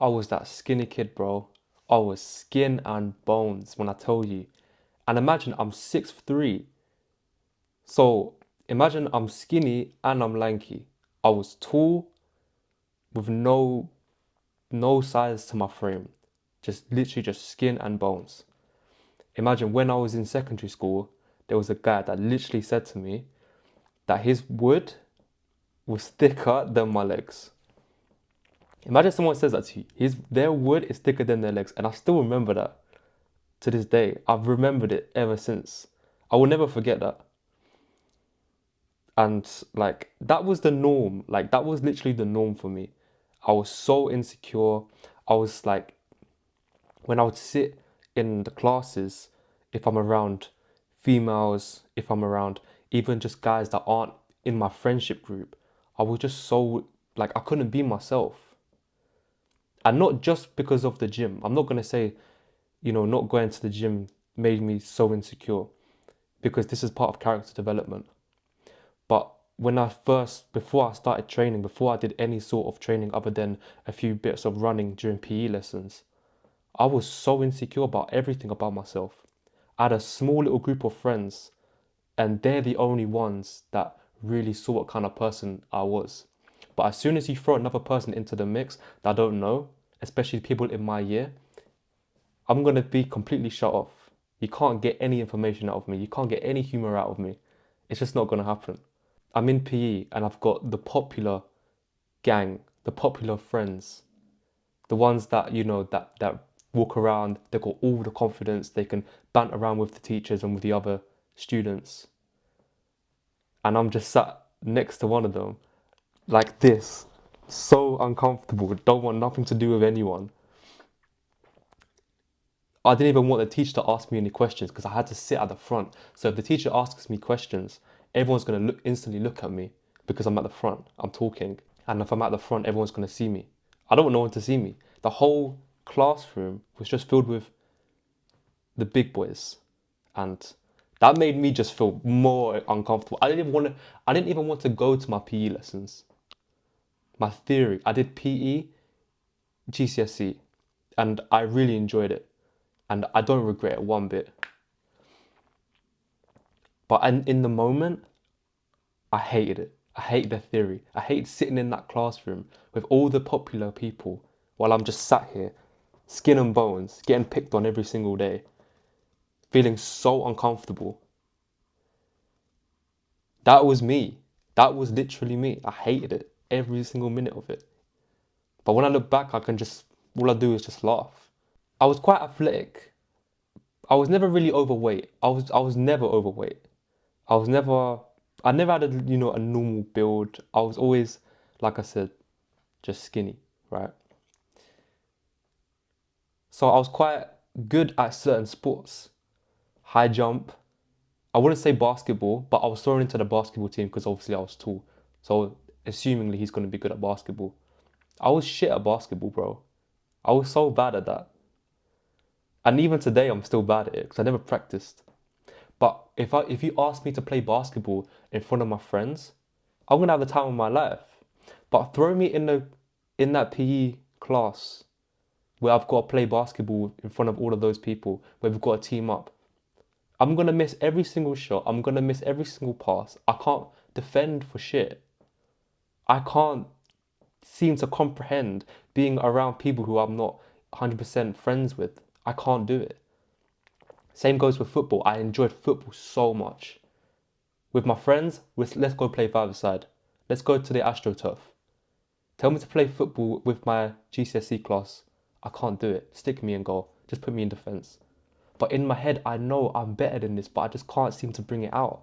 I was that skinny kid, bro. I was skin and bones when I tell you. And imagine I'm 6'3". So imagine I'm skinny and I'm lanky. I was tall with no size to my frame. Just literally just skin and bones. Imagine when I was in secondary school, there was a guy that literally said to me that his wood was thicker than my legs. Imagine someone says that to you. Their wood is thicker than their legs, and I still remember that to this day. I've remembered it ever since. I will never forget that. And like that was the norm. Like that was literally the norm for me. I was so insecure. I was like, when I would sit in the classes, if I'm around females, if I'm around even just guys that aren't in my friendship group, I was just so like I couldn't be myself. And not just because of the gym. I'm not gonna say, not going to the gym made me so insecure, because this is part of character development. But before I started training, before I did any sort of training other than a few bits of running during PE lessons, I was so insecure about everything about myself. I had a small little group of friends, and they're the only ones that really saw what kind of person I was. But as soon as you throw another person into the mix that I don't know, especially people in my year, I'm gonna be completely shut off. You can't get any information out of me. You can't get any humor out of me. It's just not gonna happen. I'm in PE and I've got the popular gang, the popular friends, the ones that that walk around. They've got all the confidence. They can bant around with the teachers and with the other students. And I'm just sat next to one of them, like this, so uncomfortable. Don't want nothing to do with anyone. I didn't even want the teacher to ask me any questions because I had to sit at the front. So if the teacher asks me questions, everyone's gonna instantly look at me because I'm at the front. I'm talking, and if I'm at the front, everyone's gonna see me. I don't want no one to see me. The whole classroom was just filled with the big boys, and that made me just feel more uncomfortable. I didn't even want to go to my PE lessons. My theory, I did PE, GCSE, and I really enjoyed it, and I don't regret it one bit. But in the moment, I hated it. I hated the theory. I hated sitting in that classroom with all the popular people while I'm just sat here, skin and bones, getting picked on every single day, feeling so uncomfortable. That was me. That was literally me. I hated it, every single minute of it. But when I look back, all I do is just laugh. I was quite athletic. I was never really overweight. I was never overweight. I was never I never had a normal build. I was always, like I said, just skinny, right? So I was quite good at certain sports. High jump. I wouldn't say basketball, but I was thrown into the basketball team because obviously I was tall. So assumingly he's going to be good at basketball. I was shit at basketball, bro. I was so bad at that. And even today I'm still bad at it because I never practiced. But if you ask me to play basketball in front of my friends, I'm gonna have the time of my life. But throw me in that PE class where I've got to play basketball in front of all of those people, where we've got to team up. I'm gonna miss every single shot. I'm gonna miss every single pass. I can't defend for shit. I can't seem to comprehend being around people who I'm not 100% friends with. I can't do it. Same goes with football. I enjoyed football so much. With my friends, let's go play five-a-side. Let's go to the AstroTurf. Tell me to play football with my GCSE class. I can't do it. Stick me in goal. Just put me in defence. But in my head, I know I'm better than this, but I just can't seem to bring it out.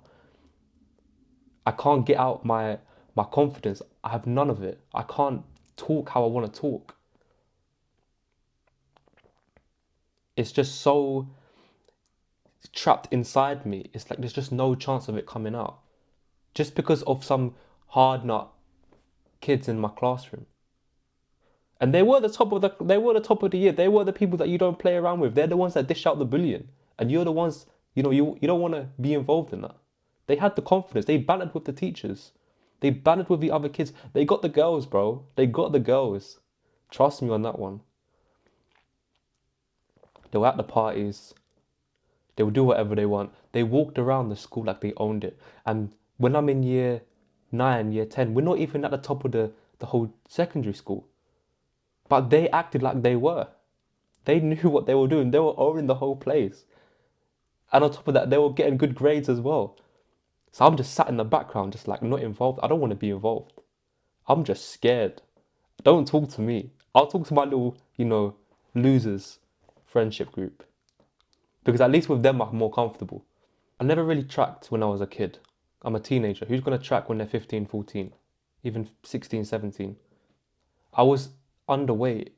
I can't get out my confidence. I have none of it. I can't talk how I want to talk. It's just so trapped inside me. It's like there's just no chance of it coming out. Just because of some hard nut kids in my classroom. And they were the top of the year. They were the people that you don't play around with. They're the ones that dish out the bullying. And you're the ones, you don't want to be involved in that. They had the confidence. They bantered with the teachers. They bantered with the other kids. They got the girls, bro. They got the girls. Trust me on that one. They were at the parties. They would do whatever they want. They walked around the school like they owned it. And when I'm in year 9, year 10, we're not even at the top of the whole secondary school. But they acted like they were. They knew what they were doing. They were owning the whole place. And on top of that, they were getting good grades as well. So I'm just sat in the background, just like not involved. I don't want to be involved. I'm just scared. Don't talk to me. I'll talk to my little, losers friendship group. Because at least with them, I'm more comfortable. I never really tracked when I was a kid. I'm a teenager. Who's going to track when they're 15, 14, even 16, 17? I was underweight.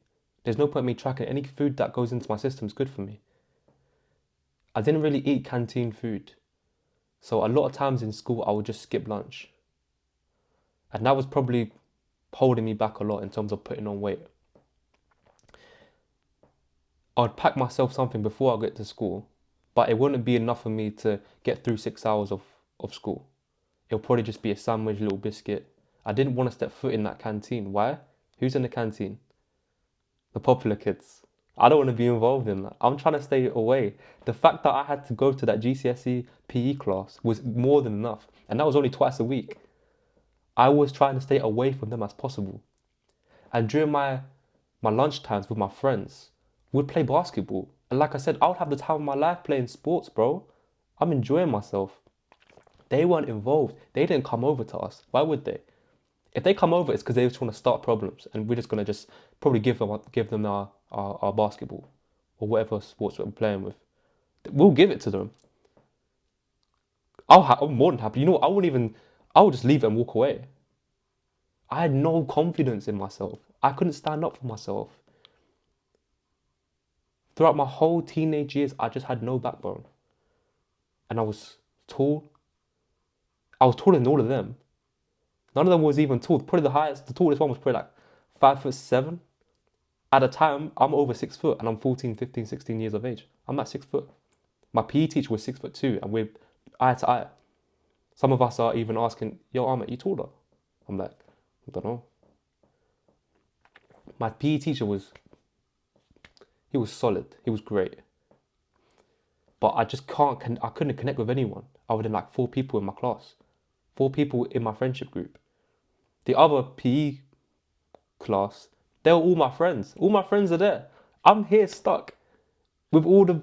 There's no point in me tracking. Any food that goes into my system is good for me. I didn't really eat canteen food. So a lot of times in school, I would just skip lunch. And that was probably holding me back a lot in terms of putting on weight. I'd pack myself something before I get to school, but it wouldn't be enough for me to get through 6 hours of school. It'll probably just be a sandwich, a little biscuit. I didn't want to step foot in that canteen. Why? Who's in the canteen? The popular kids. I don't want to be involved in that. I'm trying to stay away. The fact that I had to go to that GCSE PE class was more than enough. And that was only twice a week. I was trying to stay away from them as possible. And during my lunch times with my friends, we'd play basketball. And like I said, I would have the time of my life playing sports, bro. I'm enjoying myself. They weren't involved. They didn't come over to us. Why would they? If they come over, it's because they just want to start problems, and we're just gonna just probably give them our basketball or whatever sports we're playing with. We'll give it to them. I'm more than happy. You know what? I would just leave it and walk away. I had no confidence in myself. I couldn't stand up for myself. Throughout my whole teenage years, I just had no backbone. And I was tall. I was taller than all of them. None of them was even tall. Probably the tallest one was probably like 5'7". At the time, I'm over 6 foot and I'm 14, 15, 16 years of age. I'm at 6 foot. My PE teacher was 6'2" and we're eye to eye. Some of us are even asking, yo, Ahmed, you taller? I'm like, I don't know. My PE teacher he was solid. He was great. But I just I couldn't connect with anyone other than like 4 people in my class. 4 people in my friendship group. The other PE class, they were all my friends. All my friends are there. I'm here stuck with all the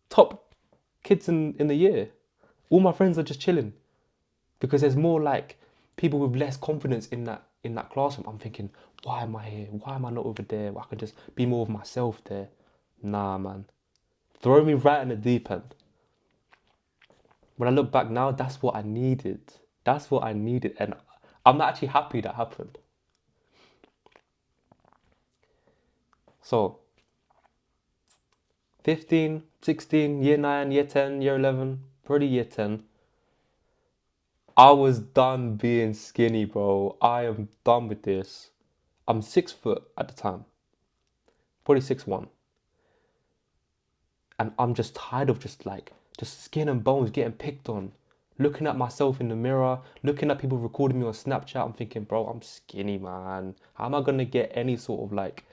top kids in the year. All my friends are just chilling because there's more like people with less confidence in that classroom. I'm thinking, why am I here? Why am I not over there? I can just be more of myself there. Nah, man. Throw me right in the deep end. When I look back now, that's what I needed. That's what I needed. And I'm actually happy that happened. So, 15, 16, year 9, year 10, year 11, probably year 10. I was done being skinny, bro. I am done with this. I'm 6 foot at the time, probably 6'1". And I'm just tired of just skin and bones getting picked on. Looking at myself in the mirror, looking at people recording me on Snapchat, I'm thinking, bro, I'm skinny, man. How am I gonna get any sort of like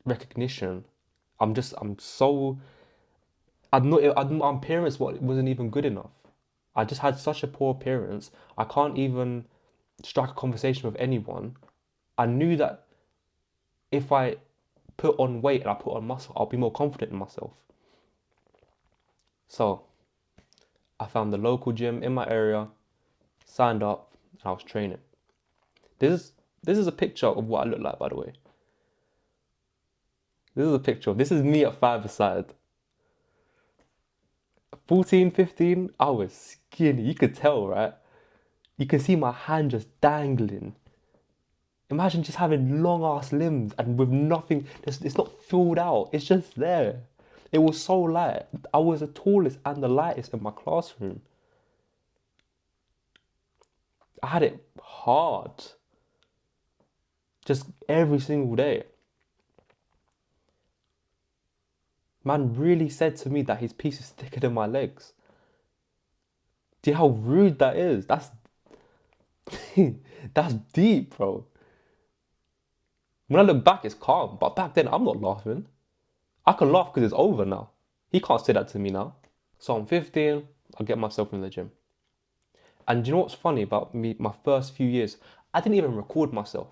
recognition? I'm so, my appearance wasn't even good enough. I just had such a poor appearance. I can't even strike a conversation with anyone. I knew that if I put on weight and I put on muscle, I'll be more confident in myself. So I found the local gym in my area, signed up, and I was training. This is a picture of what I look like, by the way. This is me at 5-a-side. 14, 15, I was skinny. You could tell, right? You can see my hand just dangling. Imagine just having long ass limbs and with nothing, it's not filled out, it's just there. It was so light. I was the tallest and the lightest in my classroom. I had it hard. Just every single day. Man really said to me that his piece is thicker than my legs. Do you know how rude that is? That's that's deep, bro. When I look back, it's calm. But back then, I'm not laughing. I can laugh because it's over now. He can't say that to me now. So I'm 15, I get myself in the gym. And you know what's funny about me, my first few years? I didn't even record myself.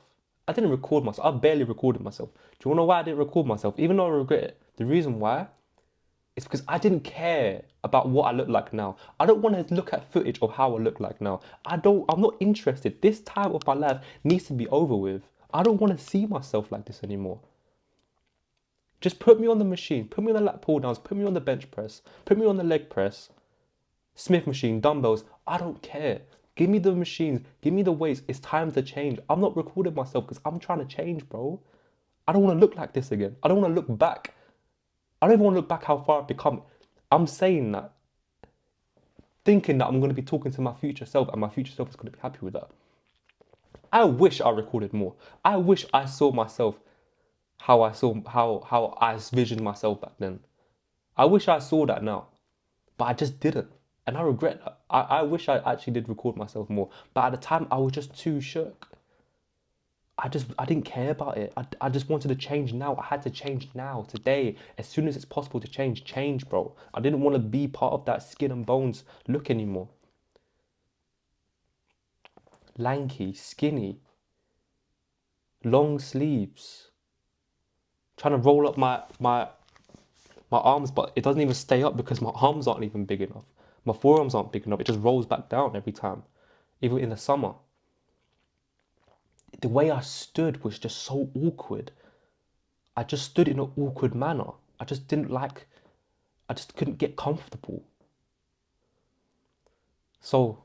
I didn't record myself. I barely recorded myself. Do you want to know why I didn't record myself? Even though I regret it. The reason why is because I didn't care about what I look like now. I don't want to look at footage of how I look like now. I'm not interested. This time of my life needs to be over with. I don't want to see myself like this anymore. Just put me on the machine, put me on the lat pull downs, put me on the bench press, put me on the leg press, Smith machine, dumbbells. I don't care. Give me the machines, give me the weights. It's time to change. I'm not recording myself because I'm trying to change, bro. I don't want to look like this again. I don't want to look back. I don't even want to look back how far I've become. I'm saying that, thinking that I'm going to be talking to my future self and my future self is going to be happy with that. I wish I recorded more. I wish I saw myself how I visioned myself back then. I wish I saw that now, but I just didn't. And I regret that. I wish I actually did record myself more. But at the time, I was just too shook. I didn't care about it. I just wanted to change now. I had to change now, today. As soon as it's possible to change, bro. I didn't want to be part of that skin and bones look anymore. Lanky, skinny, long sleeves. Trying to roll up my arms, but it doesn't even stay up because my arms aren't even big enough. My forearms aren't big enough. It just rolls back down every time, even in the summer. The way I stood was just so awkward. I just stood in an awkward manner. I just couldn't get comfortable. So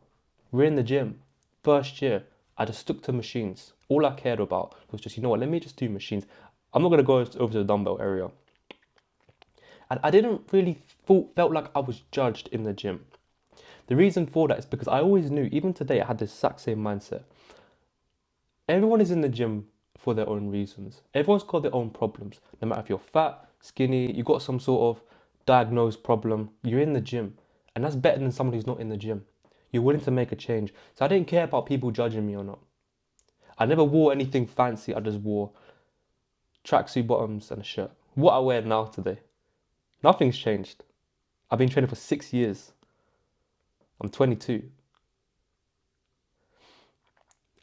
we're in the gym. First year, I just stuck to machines. All I cared about was just, you know what, let me just do machines. I'm not going to go over to the dumbbell area. And I didn't really felt like I was judged in the gym. The reason for that is because I always knew, even today, I had the exact same mindset. Everyone is in the gym for their own reasons. Everyone's got their own problems. No matter if you're fat, skinny, you got some sort of diagnosed problem, you're in the gym. And that's better than someone who's not in the gym. You're willing to make a change. So I didn't care about people judging me or not. I never wore anything fancy. I just wore tracksuit bottoms and a shirt. What I wear now today. Nothing's changed. I've been training for 6 years. I'm 22.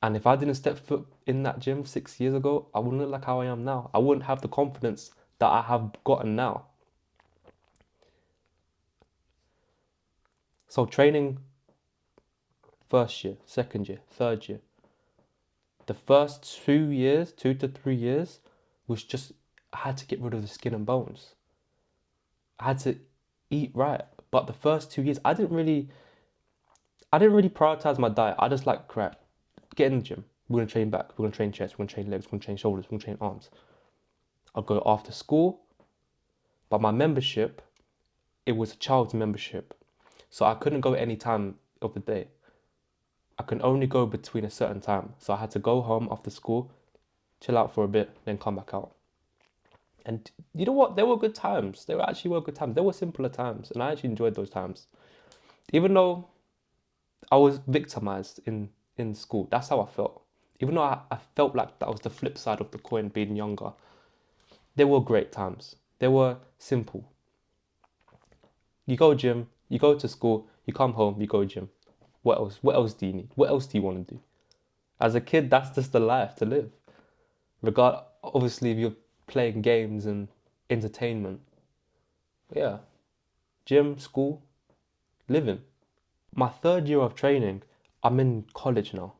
And if I didn't step foot in that gym 6 years ago, I wouldn't look like how I am now. I wouldn't have the confidence that I have gotten now. So training, first year, second year, third year. The first 2 to 3 years, was just, I had to get rid of the skin and bones. I had to eat right. But the first 2 years, I didn't really prioritize my diet. I just like, crap, get in the gym. We're going to train back. We're going to train chest. We're going to train legs. We're going to train shoulders. We're going to train arms. I'll go after school. But my membership, it was a child's membership. So I couldn't go any time of the day. I can only go between a certain time. So I had to go home after school, chill out for a bit, then come back out. And you know what? There were good times. There actually were good times. There were simpler times. And I actually enjoyed those times. Even though I was victimized in school. That's how I felt. Even though I felt like that was the flip side of the coin being younger. There were great times. They were simple. You go gym, you go to school, you come home, you go gym. What else? What else do you need? What else do you want to do? As a kid, that's just the life to live. Obviously, if you're playing games and entertainment. Yeah. Gym, school, living. My third year of training, I'm in college now.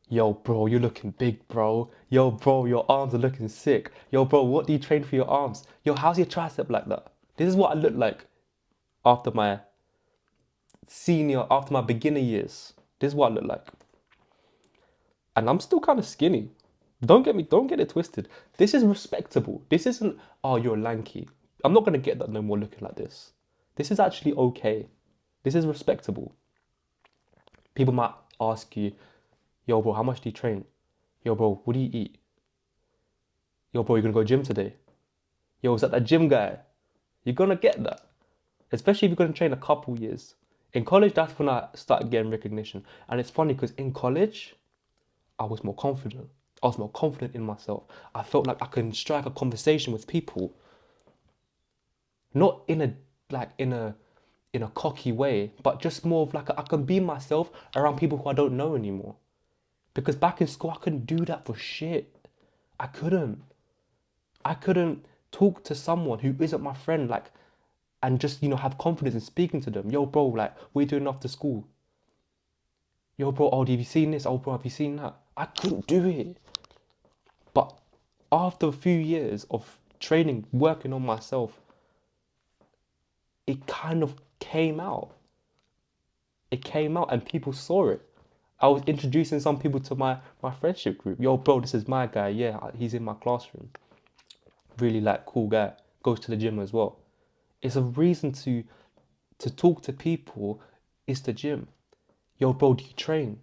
Yo, bro, you're looking big, bro. Yo, bro, your arms are looking sick. Yo, bro, what do you train for your arms? Yo, how's your tricep like that? This is what I look like after my beginner years. This is what I look like. And I'm still kind of skinny. Don't get it twisted. This is respectable. This isn't, oh, you're lanky. I'm not going to get that no more looking like this. This is actually okay. This is respectable. People might ask you, yo, bro, how much do you train? Yo, bro, what do you eat? Yo, bro, you gonna go gym today? Yo, is that gym guy? You're gonna get that. Especially if you're gonna train a couple years. In college, that's when I started getting recognition. And it's funny because in college, I was more confident. I was more confident in myself. I felt like I can strike a conversation with people, not in a like in a cocky way, but just more of like I can be myself around people who I don't know anymore. Because back in school, I couldn't do that for shit. I couldn't. I couldn't talk to someone who isn't my friend, like, and just, have confidence in speaking to them. Yo, bro, like, what are you doing after school? Yo, bro, oh, have you seen this? Oh, bro, have you seen that? I couldn't do it. But after a few years of training, working on myself, it kind of came out. It came out and people saw it. I was introducing some people to my friendship group. Yo, bro, this is my guy. Yeah, he's in my classroom. Really like cool guy. Goes to the gym as well. It's a reason to talk to people is the gym. Yo, bro, do you train?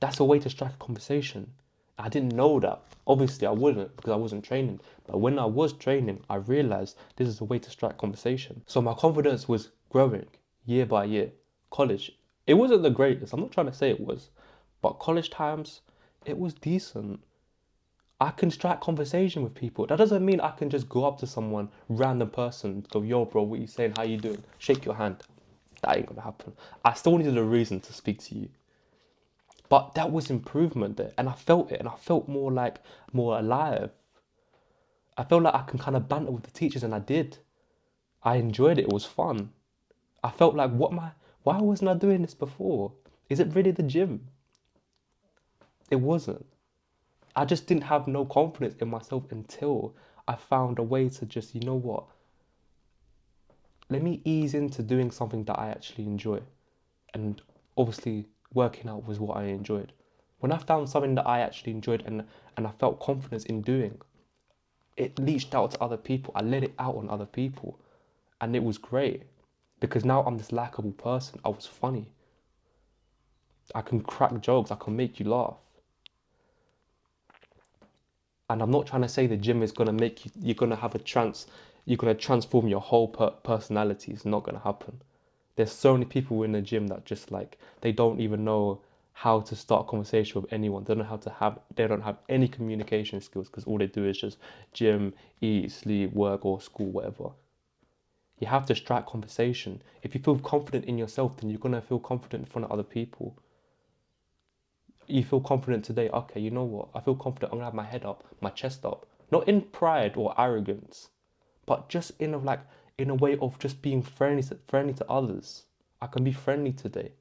That's a way to strike a conversation. I didn't know that. Obviously, I wouldn't because I wasn't training. But when I was training, I realized this is a way to strike conversation. So my confidence was growing year by year. College, it wasn't the greatest. I'm not trying to say it was, but college times, it was decent. I can strike conversation with people. That doesn't mean I can just go up to someone, random person, go, yo, bro, what you saying? How you doing? Shake your hand. That ain't gonna happen. I still needed a reason to speak to you. But that was improvement there. And I felt it. And I felt more alive. I felt like I can kind of banter with the teachers, and I did. I enjoyed it. It was fun. I felt like, why wasn't I doing this before? Is it really the gym? It wasn't. I just didn't have no confidence in myself until I found a way to just, you know what? Let me ease into doing something that I actually enjoy. And obviously, working out was what I enjoyed. When I found something that I actually enjoyed and I felt confidence in doing, it leached out to other people. I let it out on other people. And it was great because now I'm this likable person. I was funny. I can crack jokes. I can make you laugh. And I'm not trying to say the gym is going to make you, you're going to have you're going to transform your whole personality. It's not going to happen. There's so many people in the gym that just like, they don't even know how to start a conversation with anyone. They don't have any communication skills because all they do is just gym, eat, sleep, work or school, whatever. You have to strike conversation. If you feel confident in yourself, then you're going to feel confident in front of other people. You feel confident today, okay, you know what? I feel confident. I'm gonna have my head up, my chest up. Not in pride or arrogance, but just in a way of just being friendly to others. I can be friendly today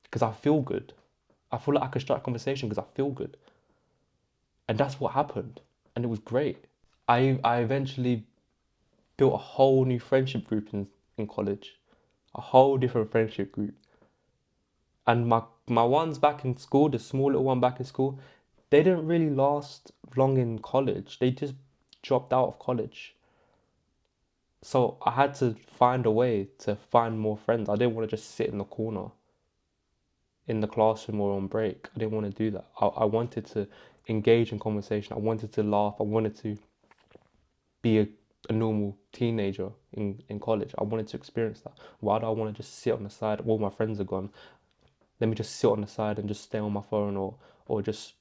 because I feel good. I feel like I can start a conversation because I feel good. And that's what happened. And it was great. I eventually built a whole new friendship group in college. A whole different friendship group. And my ones back in school, the small little one back in school, they didn't really last long in college. They just dropped out of college. So I had to find a way to find more friends. I didn't want to just sit in the corner in the classroom or on break. I didn't want to do that. I wanted to engage in conversation. I wanted to laugh. I wanted to be a normal teenager in college. I wanted to experience that. Why do I want to just sit on the side? All my friends are gone. Let me just sit on the side and just stay on my phone or just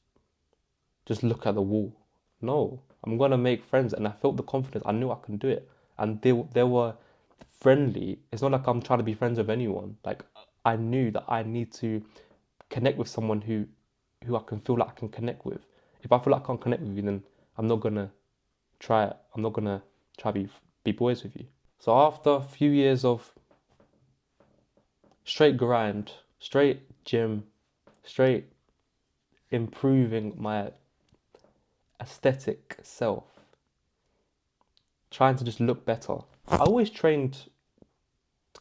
look at the wall. No, I'm gonna make friends, and I felt the confidence. I knew I can do it, and they were friendly. It's not like I'm trying to be friends with anyone. Like I knew that I need to connect with someone who I can feel like I can connect with. If I feel like I can't connect with you, then I'm not gonna try it. I'm not gonna try to be boys with you. So after a few years of straight grind, straight gym, straight improving my aesthetic self, trying to just look better. I always trained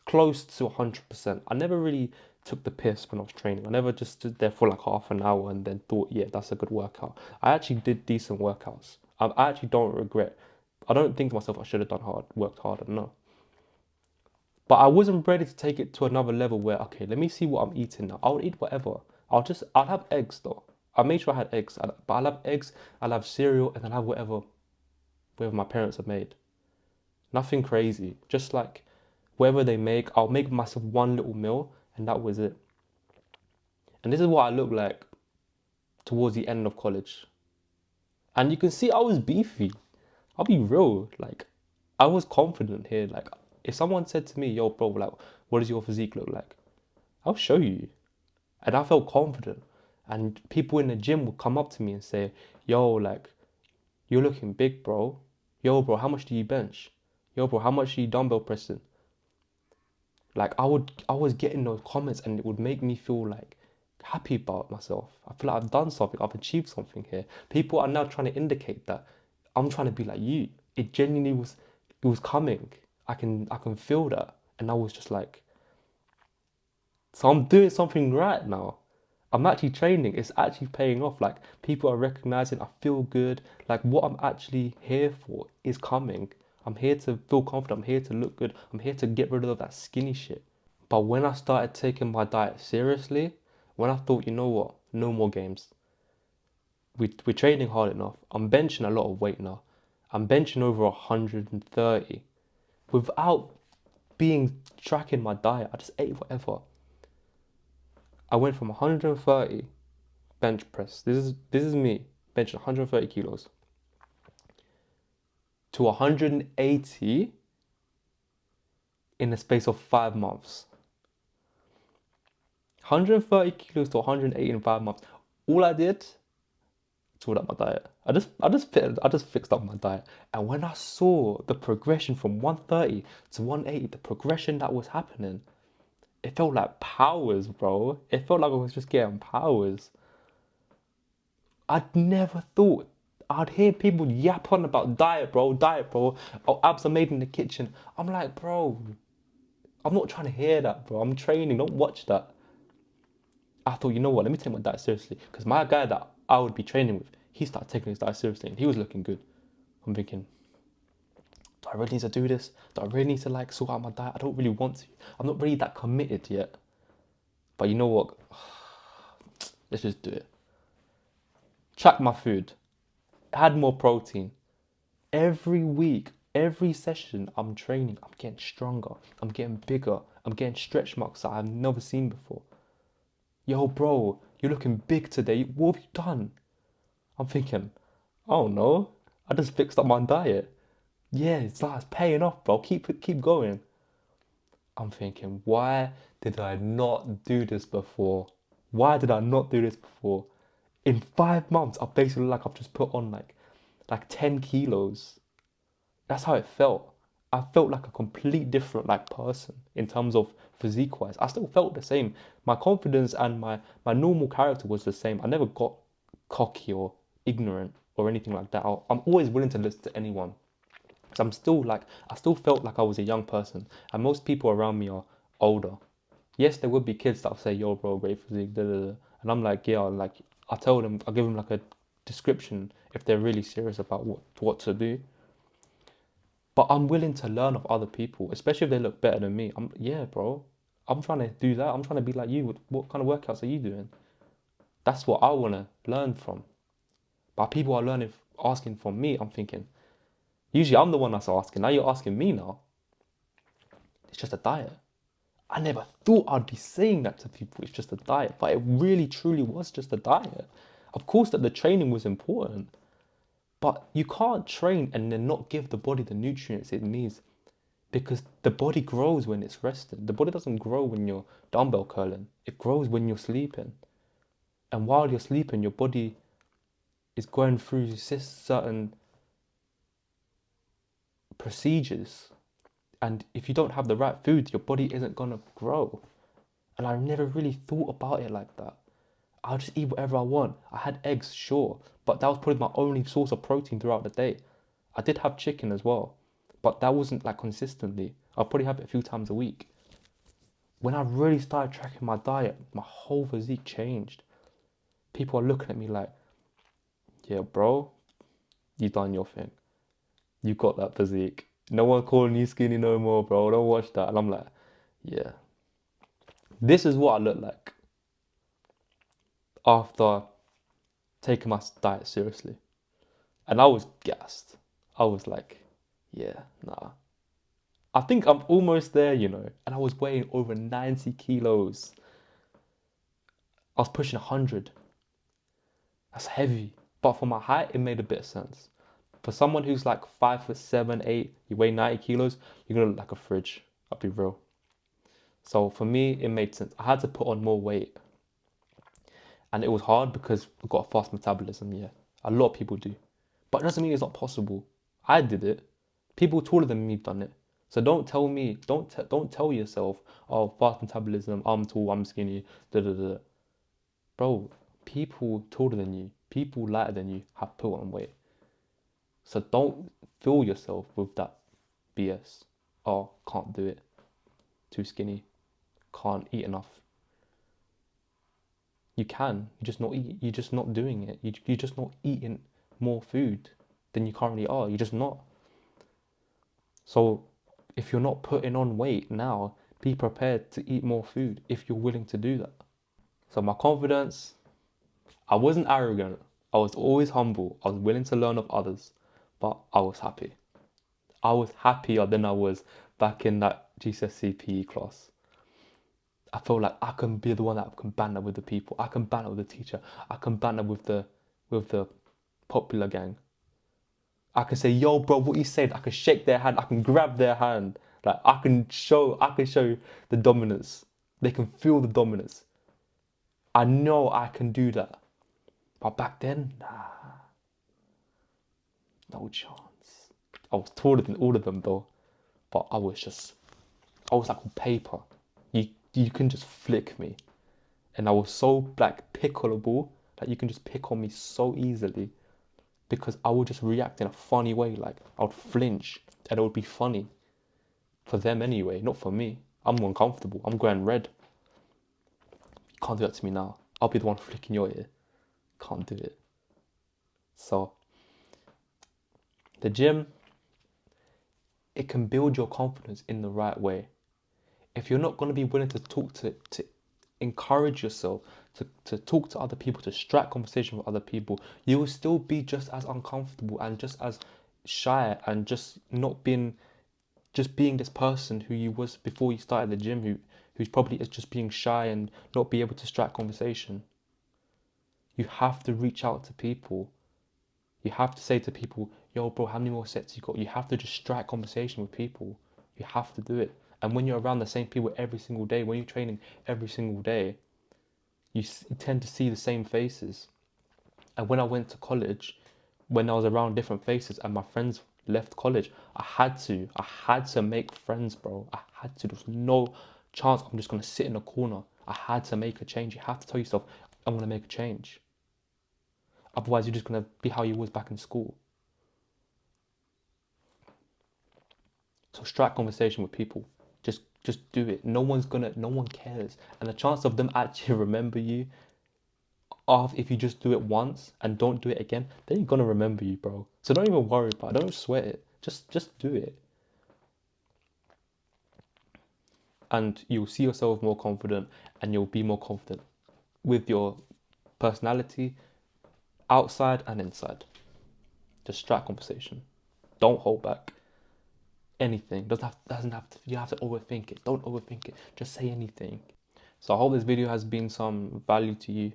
close to 100%. I never really took the piss when I was training. I never just stood there for like half an hour and then thought, yeah, that's a good workout. I actually did decent workouts. I actually don't regret. I don't think to myself I should have worked harder. No. But I wasn't ready to take it to another level where, okay, let me see what I'm eating now. I'll eat whatever. I'll have eggs though. I made sure I had eggs, but I'll have eggs, I'll have cereal, and I'll have whatever my parents have made. Nothing crazy. Just like whatever they make, I'll make myself one little meal, and that was it. And this is what I look like towards the end of college. And you can see I was beefy. I'll be real. Like, I was confident here. Like, if someone said to me, yo, bro, like, what does your physique look like? I'll show you. And I felt confident. And people in the gym would come up to me and say, yo, like, you're looking big, bro. Yo, bro, how much do you bench? Yo, bro, how much are you dumbbell pressing? Like, I was getting those comments and it would make me feel like happy about myself. I feel like I've done something, I've achieved something here. People are now trying to indicate that I'm trying to be like you. It genuinely was, it was coming. I can feel that. And I was just like, so I'm doing something right now. I'm actually training. It's actually paying off. Like people are recognizing I feel good. Like what I'm actually here for is coming. I'm here to feel confident. I'm here to look good. I'm here to get rid of that skinny shit. But when I started taking my diet seriously, when I thought, you know what, no more games. We're training hard enough. I'm benching a lot of weight now. I'm benching over 130 without being tracking my diet. I just ate whatever. I went from 130 bench press. This is me benching 130 kilos to 180 in the space of 5 months. 130 kilos to 180 in 5 months. All I did, sorted out my diet. I just fixed up my diet. And when I saw the progression from 130 to 180, the progression that was happening, it felt like powers, bro. It felt like I was just getting powers. I'd never thought I'd hear people yap on about diet, bro. Oh, abs are made in the kitchen. I'm like, bro, I'm not trying to hear that, bro. I'm training, don't watch that. I thought, you know what, let me take my diet seriously. Because my guy that I would be training with, he started taking his diet seriously and he was looking good. I'm thinking, do I really need to do this? Do I really need to like sort out my diet? I don't really want to. I'm not really that committed yet. But you know what? Let's just do it. Track my food. Add more protein. Every week, every session I'm training, I'm getting stronger. I'm getting bigger. I'm getting stretch marks that I've never seen before. Yo, bro, you're looking big today. What have you done? I'm thinking, oh no, I just fixed up my diet. Yeah, it's paying off, bro. Keep going. I'm thinking, why did I not do this before? Why did I not do this before? In 5 months, I basically like I've just put on like 10 kilos. That's how it felt. I felt like a complete different like person in terms of physique wise. I still felt the same. My confidence and my normal character was the same. I never got cocky or ignorant or anything like that. I'm always willing to listen to anyone. So I'm still like I still felt like I was a young person, and most people around me are older. Yes, there would be kids that'll say, "Yo, bro, great physique," da, da, da. And I'm like, yeah, like I tell them, I give them like a description if they're really serious about what to do. But I'm willing to learn of other people, especially if they look better than me. Yeah, bro. I'm trying to do that. I'm trying to be like you. What kind of workouts are you doing? That's what I want to learn from. But people are learning, asking from me. I'm thinking, usually I'm the one that's asking. Now you're asking me now. It's just a diet. I never thought I'd be saying that to people. It's just a diet. But it really, truly was just a diet. Of course that the training was important. But you can't train and then not give the body the nutrients it needs. Because the body grows when it's rested. The body doesn't grow when you're dumbbell curling. It grows when you're sleeping. And while you're sleeping, your body is going through certain procedures. And if you don't have the right food, your body isn't going to grow. And I never really thought about it like that. I'll just eat whatever I want. I had eggs, sure, but that was probably my only source of protein throughout the day. I did have chicken as well, but that wasn't like consistently. I'll probably have it a few times a week. When I really started tracking my diet, my whole physique changed. People are looking at me like, yeah, bro, you done your thing. You got that physique. No one calling you skinny no more, bro. Don't watch that. And I'm like, yeah, this is what I look like after taking my diet seriously. And I was gassed. I was like, yeah, nah. I think I'm almost there, you know. And I was weighing over 90 kilos. I was pushing 100. That's heavy. But for my height, it made a bit of sense. For someone who's like 5'7", 8", you weigh 90 kilos, you're gonna look like a fridge. I'll be real. So for me, it made sense. I had to put on more weight. And it was hard because I've got a fast metabolism, yeah. A lot of people do. But it doesn't mean it's not possible. I did it. People taller than me have done it. So don't tell me, don't tell yourself, oh, fast metabolism, I'm tall, I'm skinny, da da da. Bro, people taller than you, people lighter than you have put on weight. So don't fill yourself with that BS. Oh, can't do it. Too skinny. Can't eat enough. You can. You're just not doing it. You're just not eating more food than you currently are. You're just not. So if you're not putting on weight now, be prepared to eat more food if you're willing to do that. So my confidence, I wasn't arrogant. I was always humble. I was willing to learn of others, but I was happy. I was happier than I was back in that GCSE PE class. I felt like I can be the one that can banter with the people. I can banter with the teacher. I can banter with the popular gang. I can say, yo, bro, what you said. I can shake their hand. I can grab their hand. Like I can show the dominance. They can feel the dominance. I know I can do that. But back then, nah, no chance. I was taller than all of them though. But I was like on paper. You can just flick me. And I was so like pickleable that you can just pick on me so easily because I would just react in a funny way. Like I would flinch and it would be funny for them anyway, not for me. I'm uncomfortable. I'm going red. You can't do that to me now. I'll be the one flicking your ear. Can't do it. So the gym, it can build your confidence in the right way. If you're not going to be willing to talk to encourage yourself, to talk to other people, to strike conversation with other people, you will still be just as uncomfortable and just as shy and just not being this person who you was before you started the gym, who's probably is just being shy and not be able to strike conversation. You have to reach out to people. You have to say to people, yo bro, how many more sets you got? You have to just strike conversation with people. You have to do it. And when you're around the same people every single day, when you're training every single day, you tend to see the same faces. And when I went to college, when I was around different faces and my friends left college, I had to make friends, bro. I had to. There was no chance I'm just gonna sit in a corner. I had to make a change. You have to tell yourself, I'm gonna make a change. Otherwise, you're just gonna be how you was back in school. So strike conversation with people. Just do it. No one cares. And the chance of them actually remember you if you just do it once and don't do it again, then you're gonna remember you, bro. So don't even worry about it. Don't sweat it. Just do it. And you'll see yourself more confident and you'll be more confident with your personality outside and inside. Just strike conversation. Don't hold back. Anything. Doesn't have to you have to overthink it. Don't overthink it. Just say anything. So I hope this video has been some value to you.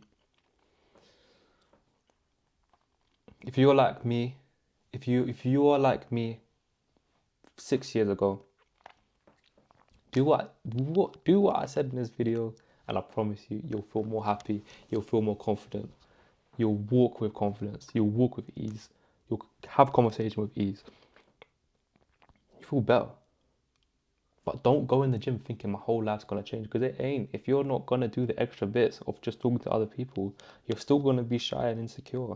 If you're like me, if you are like me 6 years ago, do what I said in this video, and I promise you, you'll feel more happy, you'll feel more confident, you'll walk with confidence, you'll walk with ease, you'll have conversation with ease. You feel better. But don't go in the gym thinking my whole life's gonna change, because it ain't. If you're not gonna do the extra bits of just talking to other people, you're still gonna be shy and insecure.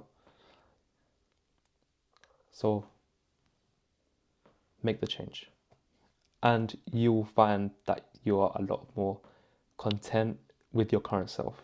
So make the change. And you'll find that you are a lot more content with your current self.